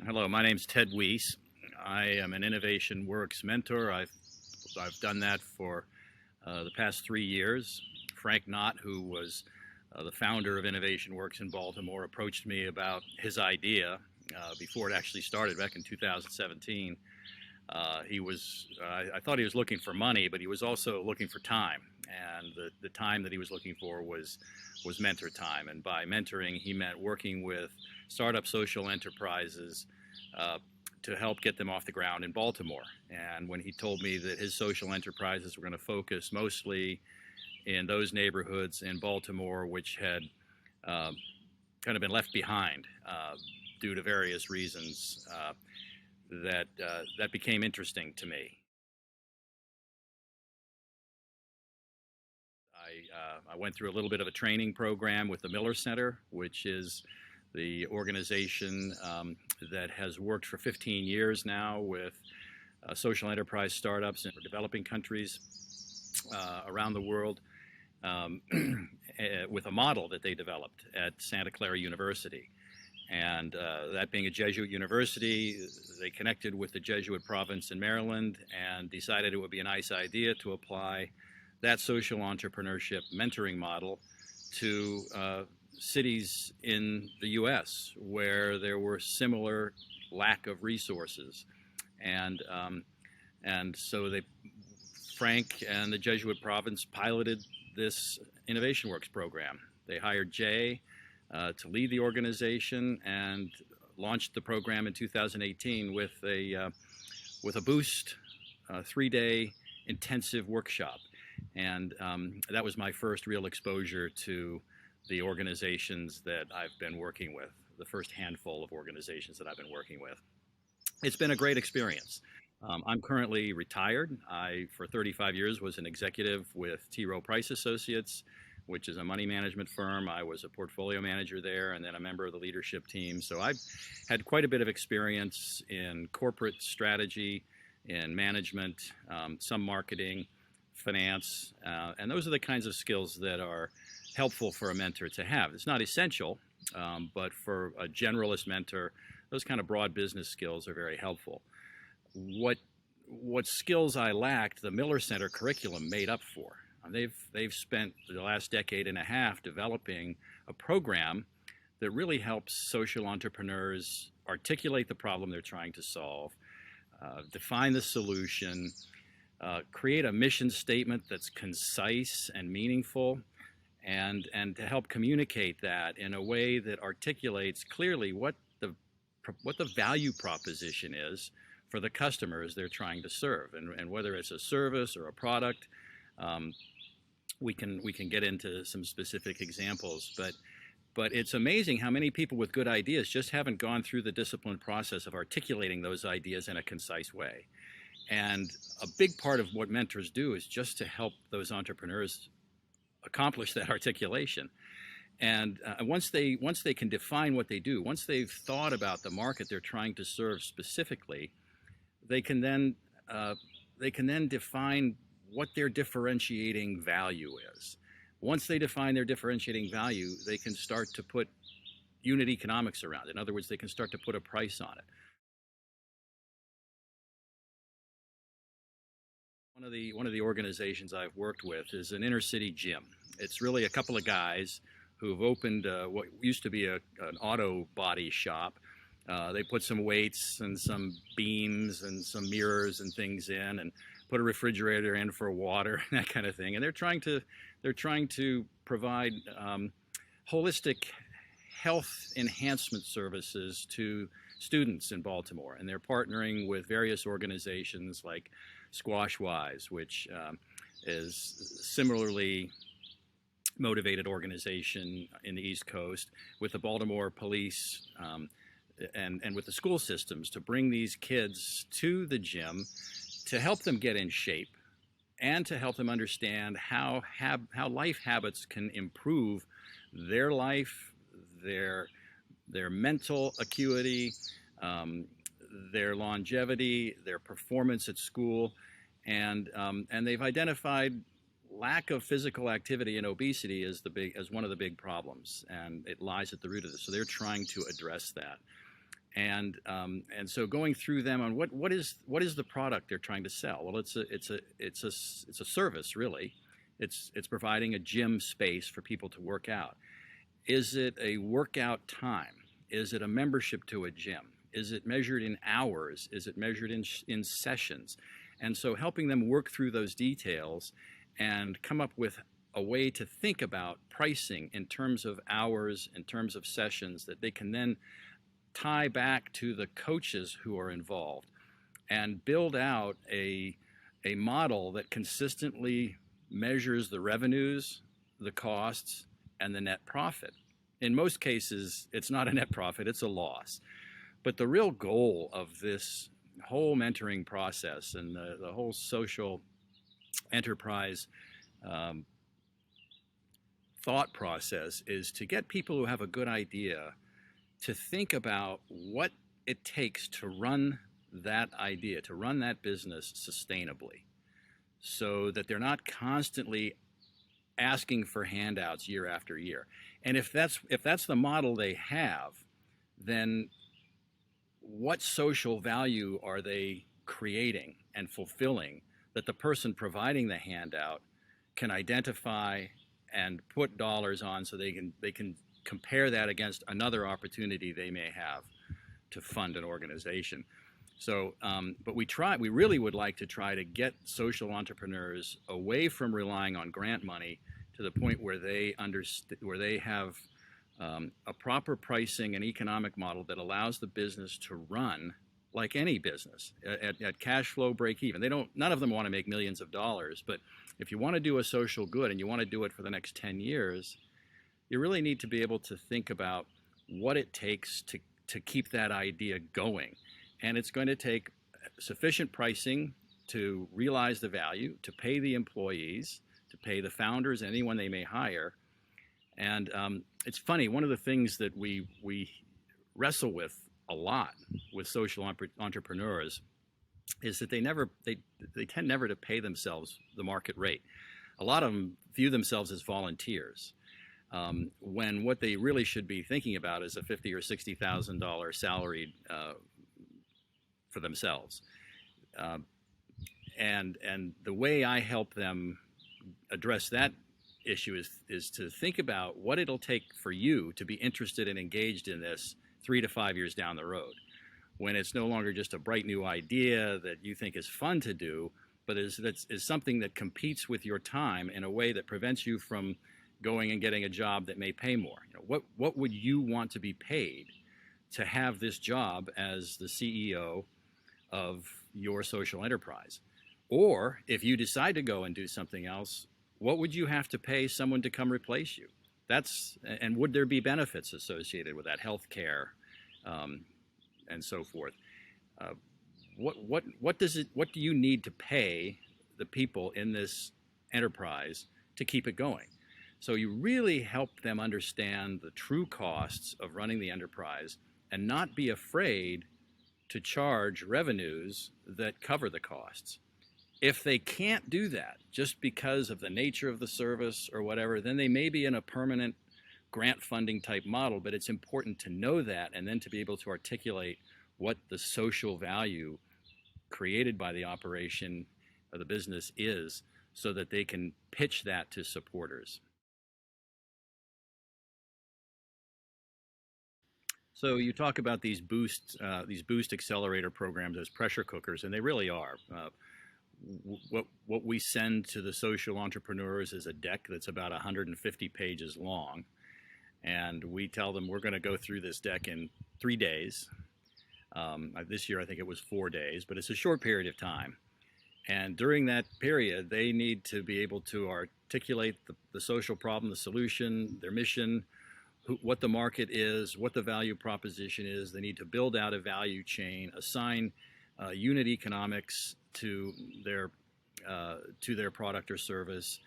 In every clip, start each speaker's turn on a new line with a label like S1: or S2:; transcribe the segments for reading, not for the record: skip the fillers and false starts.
S1: Hello, my name's Ted Wiese. I am an Innovation Works mentor. I've done that for the past 3 years. Frank Knott, who was the founder of Innovation Works in Baltimore, approached me about his idea before it actually started back in 2017. I thought he was looking for money, but he was also looking for time. And the time that he was looking for was mentor time. And by mentoring, he meant working with startup social enterprises uh, to help get them off the ground in Baltimore. And when he told me that his social enterprises were going to focus mostly in those neighborhoods in Baltimore which had uh, kind of been left behind due to various reasons, that became interesting to me. I went through a little bit of a training program with the Miller Center, which is the organization that has worked for 15 years now with social enterprise startups in developing countries around the world, um, with a model that they developed at Santa Clara University. And that being a Jesuit university, they connected with the Jesuit province in Maryland and decided it would be a nice idea to apply that social entrepreneurship mentoring model to cities in the U.S. where there were similar lack of resources, and so Frank and the Jesuit province piloted this Innovation Works program. They hired Jay to lead the organization and launched the program in 2018 with a boost 3-day intensive workshop. And that was my first real exposure to the organizations that I've been working with, the first handful of organizations that I've been working with. It's been a great experience. I'm currently retired. For 35 years, was an executive with T. Rowe Price Associates, which is a money management firm. I was a portfolio manager there and then a member of the leadership team. So I've had quite a bit of experience in corporate strategy, in management, some marketing, finance, and those are the kinds of skills that are helpful for a mentor to have. It's not essential, but for a generalist mentor, those kind of broad business skills are very helpful. What what skills I lacked, the Miller Center curriculum made up for. They've spent the last decade and a half developing a program that really helps social entrepreneurs articulate the problem they're trying to solve, define the solution, create a mission statement that's concise and meaningful, and to help communicate that in a way that articulates clearly what the value proposition is for the customers they're trying to serve, and whether it's a service or a product. Um, we can get into some specific examples, but it's amazing how many people with good ideas just haven't gone through the disciplined process of articulating those ideas in a concise way. And a big part of what mentors do is just to help those entrepreneurs accomplish that articulation. And once they can define what they do, once they've thought about the market they're trying to serve specifically, they can then uh, they can then define what their differentiating value is. Once they define their differentiating value, they can start to put unit economics around it. In other words, they can start to put a price on it. One of the organizations I've worked with is an inner city gym. It's really a couple of guys who've opened what used to be an auto body shop. They put some weights and some beams and some mirrors and things in, and put a refrigerator in for water and that kind of thing. And they're trying to provide holistic health enhancement services to students in Baltimore, and they're partnering with various organizations like Squash Wise, which is similarly motivated organization in the East Coast, with the Baltimore Police, and with the school systems, to bring these kids to the gym to help them get in shape and to help them understand how life habits can improve their life, their their mental acuity, um, their longevity, their performance at school, and they've identified lack of physical activity and obesity as one of the big problems, and it lies at the root of this. So they're trying to address that. And so going through them on what is the product they're trying to sell. Well, it's a service, really. It's providing a gym space for people to work out. Is it a workout time? Is it a membership to a gym? Is it measured in hours? Is it measured in sessions? And so helping them work through those details and come up with a way to think about pricing in terms of hours, in terms of sessions, that they can then tie back to the coaches who are involved and build out a model that consistently measures the revenues, the costs, and the net profit. In most cases, it's not a net profit, it's a loss. But the real goal of this whole mentoring process and the whole social enterprise um, thought process is to get people who have a good idea to think about what it takes to run that idea, to run that business sustainably, so that they're not constantly asking for handouts year after year. And if that's the model they have, then what social value are they creating and fulfilling that the person providing the handout can identify and put dollars on, so they can compare that against another opportunity they may have to fund an organization. So, but we really would like to try to get social entrepreneurs away from relying on grant money to the point where they have a proper pricing and economic model that allows the business to run like any business at cash flow break even. None of them want to make millions of dollars, but if you want to do a social good and you want to do it for the next 10 years, you really need to be able to think about what it takes to keep that idea going. And it's going to take sufficient pricing to realize the value, to pay the employees, to pay the founders, anyone they may hire. And it's funny, one of the things that we wrestle with a lot with social entrepreneurs is that they tend never to pay themselves the market rate. A lot of them view themselves as volunteers, when what they really should be thinking about is a $50,000 or $60,000 salary for themselves. And the way I help them address that issue is to think about what it'll take for you to be interested and engaged in this 3 to 5 years down the road, when it's no longer just a bright new idea that you think is fun to do, but is something that competes with your time in a way that prevents you from going and getting a job that may pay more. What would you want to be paid to have this job as the CEO of your social enterprise? Or if you decide to go and do something else, what would you have to pay someone to come replace you? And would there be benefits associated with that, health care, and so forth? What do you need to pay the people in this enterprise to keep it going? So you really help them understand the true costs of running the enterprise and not be afraid to charge revenues that cover the costs. If they can't do that just because of the nature of the service or whatever, then they may be in a permanent grant funding type model, but it's important to know that and then to be able to articulate what the social value created by the operation of the business is, so that they can pitch that to supporters. So you talk about these boost accelerator programs as pressure cookers, and they really are. What we send to the social entrepreneurs is a deck that's about 150 pages long, and we tell them we're going to go through this deck in 3 days. This year I think it was 4 days, but it's a short period of time. And during that period, they need to be able to articulate the social problem, the solution, their mission, what the market is, what the value proposition is. They need to build out a value chain, assign unit economics to their product or service,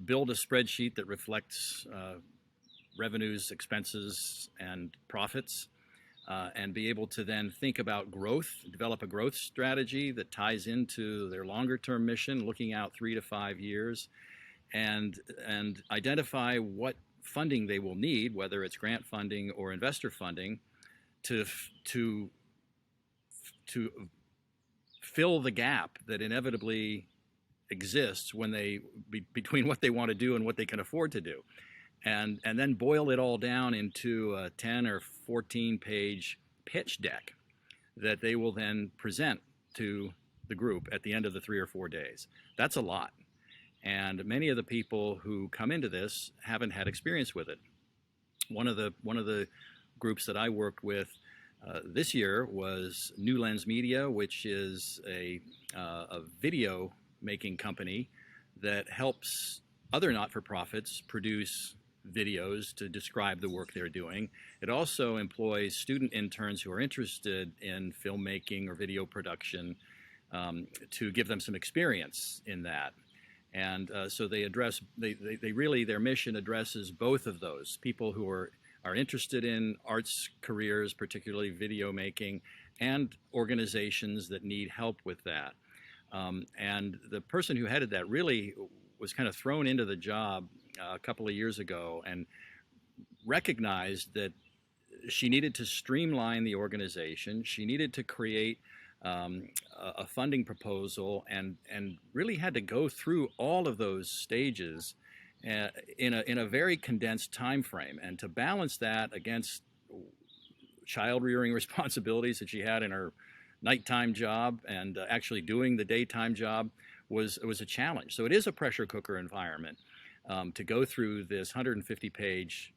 S1: build a spreadsheet that reflects revenues, expenses, and profits, and be able to then think about growth, develop a growth strategy that ties into their longer-term mission, looking out 3 to 5 years, and identify what funding they will need, whether it's grant funding or investor funding, to to to fill the gap that inevitably exists when between what they want to do and what they can afford to do, and then boil it all down into a 10 or 14 page pitch deck that they will then present to the group at the end of the 3 or 4 days. That's a lot. And many of the people who come into this haven't had experience with it. One of the groups that I worked with this year was New Lens Media, which is a video making company that helps other not-for-profits produce videos to describe the work they're doing. It also employs student interns who are interested in filmmaking or video production to give them some experience in that. And so they really, their mission addresses both of those, people who are interested in arts careers, particularly video making, and organizations that need help with that. And the person who headed that really was kind of thrown into the job a couple of years ago and recognized that she needed to streamline the organization. She needed to create a funding proposal and really had to go through all of those stages in a very condensed time frame. And to balance that against child rearing responsibilities that she had in her nighttime job and actually doing the daytime job was a challenge. So it is a pressure cooker environment to go through this 150-page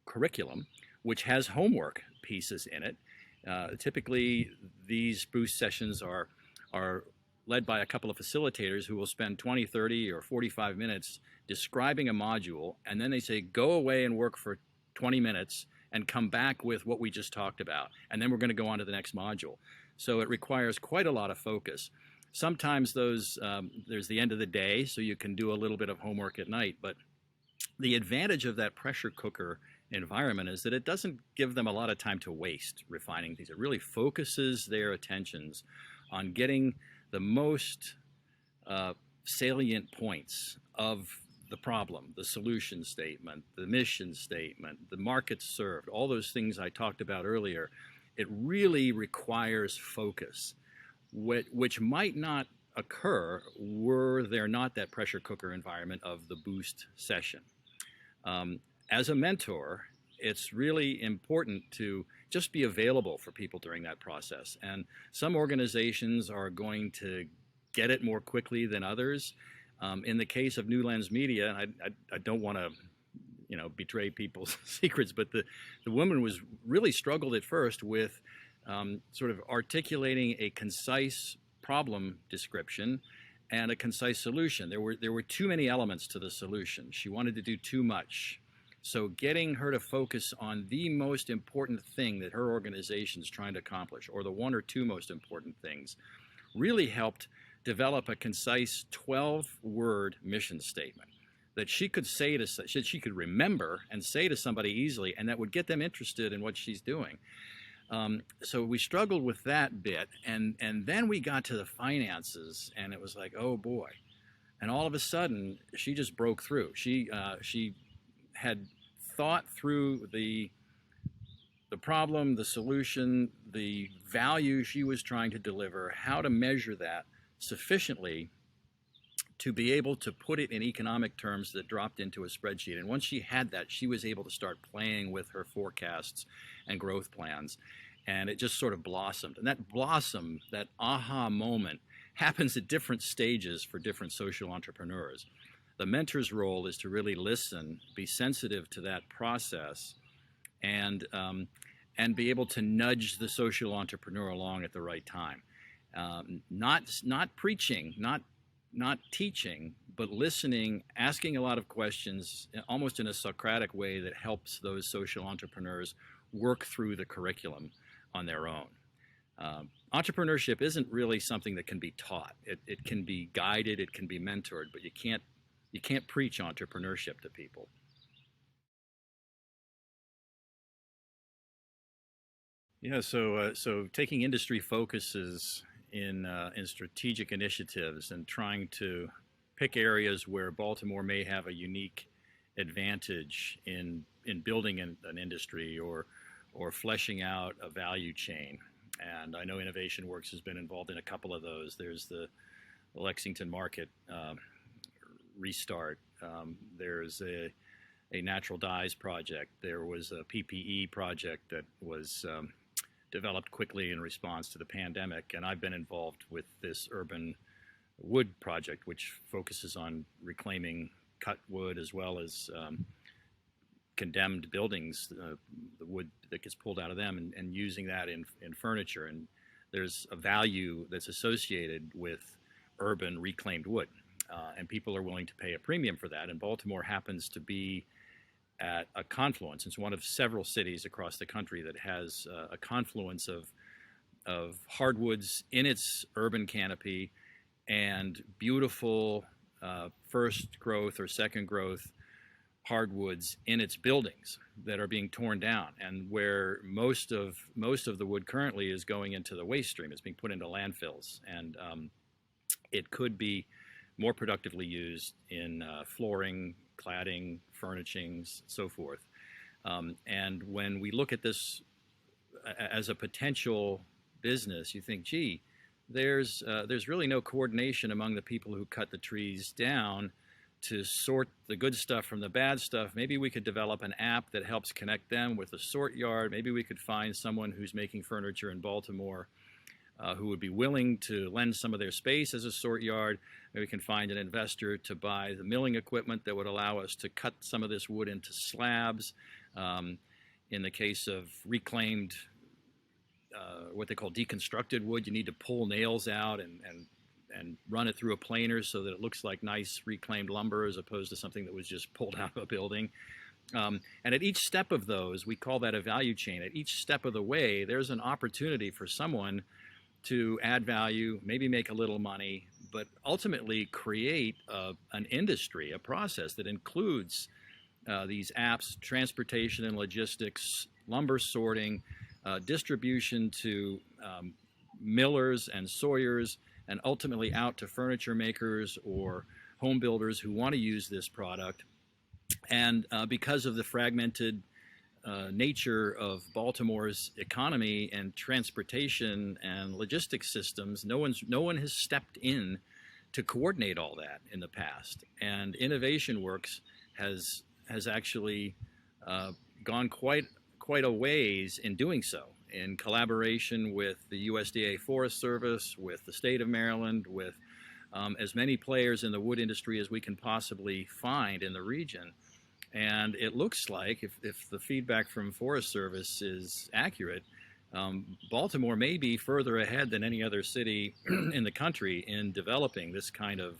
S1: curriculum, which has homework pieces in it. Typically, these boost sessions are led by a couple of facilitators who will spend 20, 30, or 45 minutes describing a module, and then they say, go away and work for 20 minutes and come back with what we just talked about, and then we're going to go on to the next module. So it requires quite a lot of focus. Sometimes there's the end of the day, so you can do a little bit of homework at night, but the advantage of that pressure cooker environment is that it doesn't give them a lot of time to waste refining things. It really focuses their attentions on getting the most salient points of the problem, the solution statement, the mission statement, the markets served, all those things I talked about earlier. It really requires focus, which might not occur were there not that pressure cooker environment of the boost session. As a mentor, it's really important to just be available for people during that process. And some organizations are going to get it more quickly than others. In the case of New Lens Media, and I don't want to betray people's secrets, but the woman was really struggled at first with sort of articulating a concise problem description and a concise solution. There were too many elements to the solution. She wanted to do too much. So getting her to focus on the most important thing that her organization is trying to accomplish, or the one or two most important things, really helped develop a concise 12-word mission statement that she could she could remember and say to somebody easily, and that would get them interested in what she's doing. So we struggled with that bit, and then we got to the finances, and it was like, oh boy. And all of a sudden, she just broke through. She had thought through the problem, the solution, the value she was trying to deliver, how to measure that sufficiently to be able to put it in economic terms that dropped into a spreadsheet. And once she had that, she was able to start playing with her forecasts and growth plans. And it just sort of blossomed. And that blossom, that aha moment, happens at different stages for different social entrepreneurs. The mentor's role is to really listen, be sensitive to that process, and be able to nudge the social entrepreneur along at the right time. Not preaching, not teaching, but listening, asking a lot of questions, almost in a Socratic way that helps those social entrepreneurs work through the curriculum on their own. Entrepreneurship isn't really something that can be taught. It can be guided, it can be mentored, but you can't preach entrepreneurship to people. Yeah, so taking industry focuses in strategic initiatives and trying to pick areas where Baltimore may have a unique advantage in building an industry or or fleshing out a value chain. And I know Innovation Works has been involved in a couple of those. There's the Lexington Market restart. There's a natural dyes project. There was a PPE project that was developed quickly in response to the pandemic. And I've been involved with this urban wood project, which focuses on reclaiming cut wood as well as condemned buildings, the wood that gets pulled out of them, and using that in furniture. And there's a value that's associated with urban reclaimed wood, and people are willing to pay a premium for that. And Baltimore happens to be at a confluence. It's one of several cities across the country that has a confluence of hardwoods in its urban canopy and beautiful first growth or second growth hardwoods in its buildings that are being torn down, and where most of the wood currently is going into the waste stream. It's being put into landfills, and it could be more productively used in flooring, cladding, furnishings, so forth. And when we look at this as a potential business, you think, gee, there's really no coordination among the people who cut the trees down to sort the good stuff from the bad stuff. Maybe we could develop an app that helps connect them with a sort yard. Maybe we could find someone who's making furniture in Baltimore who would be willing to lend some of their space as a sort yard. Maybe we can find an investor to buy the milling equipment that would allow us to cut some of this wood into slabs. In the case of reclaimed, what they call deconstructed wood, you need to pull nails out and run it through a planer so that it looks like nice reclaimed lumber as opposed to something that was just pulled out of a building. And at each step of those, we call that a value chain. At each step of the way, there's an opportunity for someone to add value, maybe make a little money, but ultimately create an industry, a process that includes these apps, transportation and logistics, lumber sorting, distribution to millers and sawyers, and ultimately out to furniture makers or home builders who want to use this product. And because of the fragmented nature of Baltimore's economy and transportation and logistics systems, no one has stepped in to coordinate all that in the past. And Innovation Works has actually gone quite a ways in doing so, in collaboration with the USDA Forest Service, with the state of Maryland, with as many players in the wood industry as we can possibly find in the region. And it looks like, if the feedback from Forest Service is accurate, Baltimore may be further ahead than any other city in the country in developing this kind of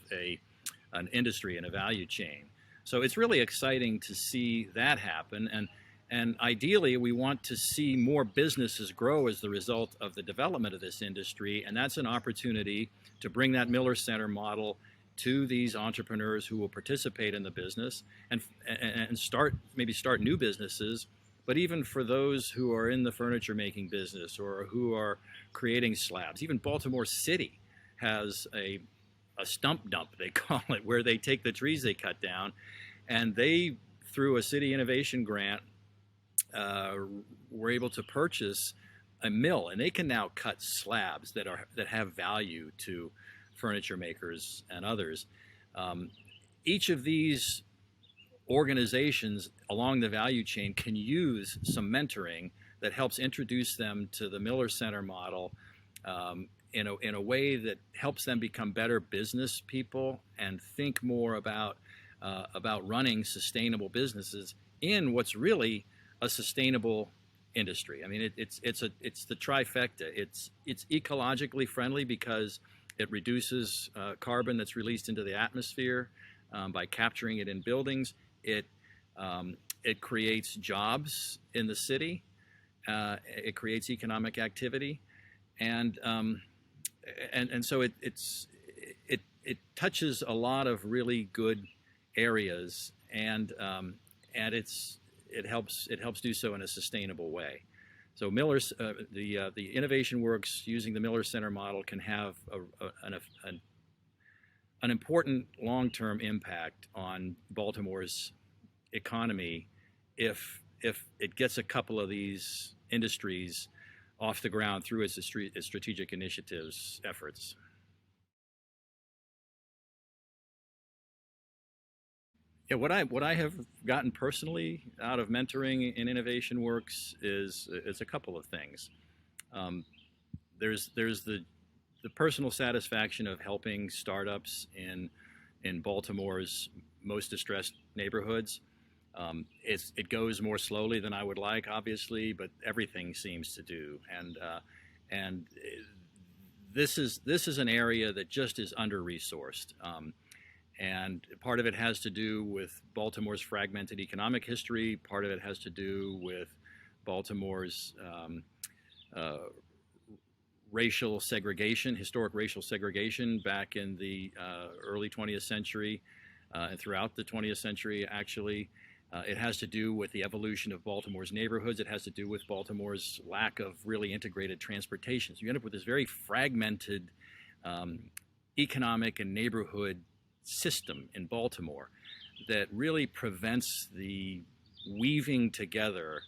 S1: an industry and a value chain. So it's really exciting to see that happen. And ideally, we want to see more businesses grow as the result of the development of this industry. And that's an opportunity to bring that Miller Center model to these entrepreneurs who will participate in the business and start new businesses. But even for those who are in the furniture making business or who are creating slabs, even Baltimore City has a stump dump, they call it, where they take the trees they cut down, and they, through a city innovation grant, were able to purchase a mill, and they can now cut slabs that have value to furniture makers and others. Each of these organizations along the value chain can use some mentoring that helps introduce them to the Miller Center model in a way that helps them become better business people and think more about running sustainable businesses in what's really a sustainable industry. I mean, it's the trifecta. It's ecologically friendly because it reduces carbon that's released into the atmosphere by capturing it in buildings. It creates jobs in the city. It creates economic activity, and so it touches a lot of really good areas, and it helps do so in a sustainable way. So the Innovation Works using the Miller Center model can have an important long-term impact on Baltimore's economy if it gets a couple of these industries off the ground through its strategic initiatives efforts. Yeah, what I have gotten personally out of mentoring in Innovation Works is a couple of things. Um, there's the personal satisfaction of helping startups in Baltimore's most distressed neighborhoods. It goes more slowly than I would like, obviously, but everything seems to do. And this is an area that just is under resourced. And part of it has to do with Baltimore's fragmented economic history. Part of it has to do with Baltimore's uh, racial segregation, historic racial segregation back in the early 20th century and throughout the 20th century, actually. It has to do with the evolution of Baltimore's neighborhoods. It has to do with Baltimore's lack of really integrated transportation. So you end up with this very fragmented um, economic and neighborhood system in Baltimore that really prevents the weaving together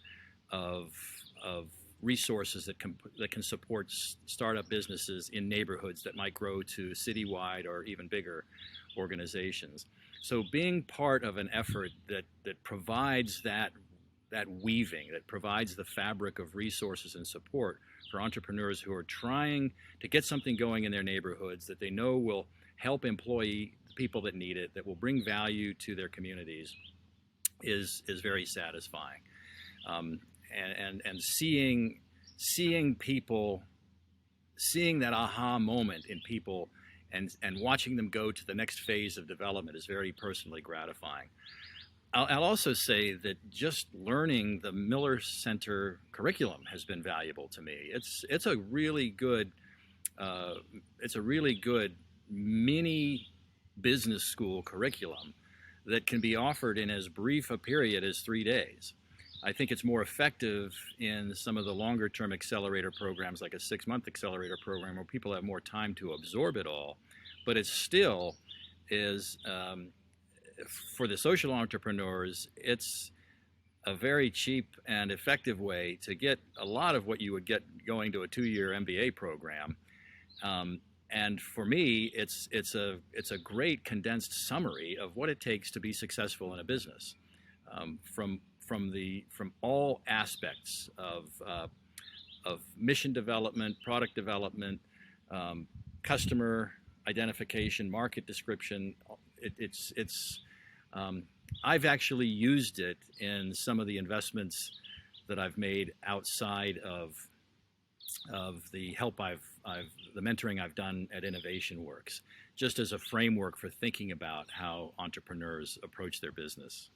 S1: of, of resources that can support startup businesses in neighborhoods that might grow to citywide or even bigger organizations. So being part of an effort that provides that weaving, that provides the fabric of resources and support for entrepreneurs who are trying to get something going in their neighborhoods that they know will help employ people that need it, that will bring value to their communities, is very satisfying. Um, and seeing people, seeing that aha moment in people, and watching them go to the next phase of development is very personally gratifying. I'll also say that just learning the Miller Center curriculum has been valuable to me. It's a really good uh, it's a really good mini business school curriculum that can be offered in as brief a period as 3 days. I think it's more effective in some of the longer term accelerator programs, like a 6 month accelerator program, where people have more time to absorb it all. But it still is, for the social entrepreneurs, it's a very cheap and effective way to get a lot of what you would get going to a 2 year MBA program. Um, and for me, it's a great condensed summary of what it takes to be successful in a business, from all aspects of mission development, product development, um, customer identification, market description. It's I've actually used it in some of the investments that I've made outside of the help the mentoring I've done at Innovation Works, just as a framework for thinking about how entrepreneurs approach their business.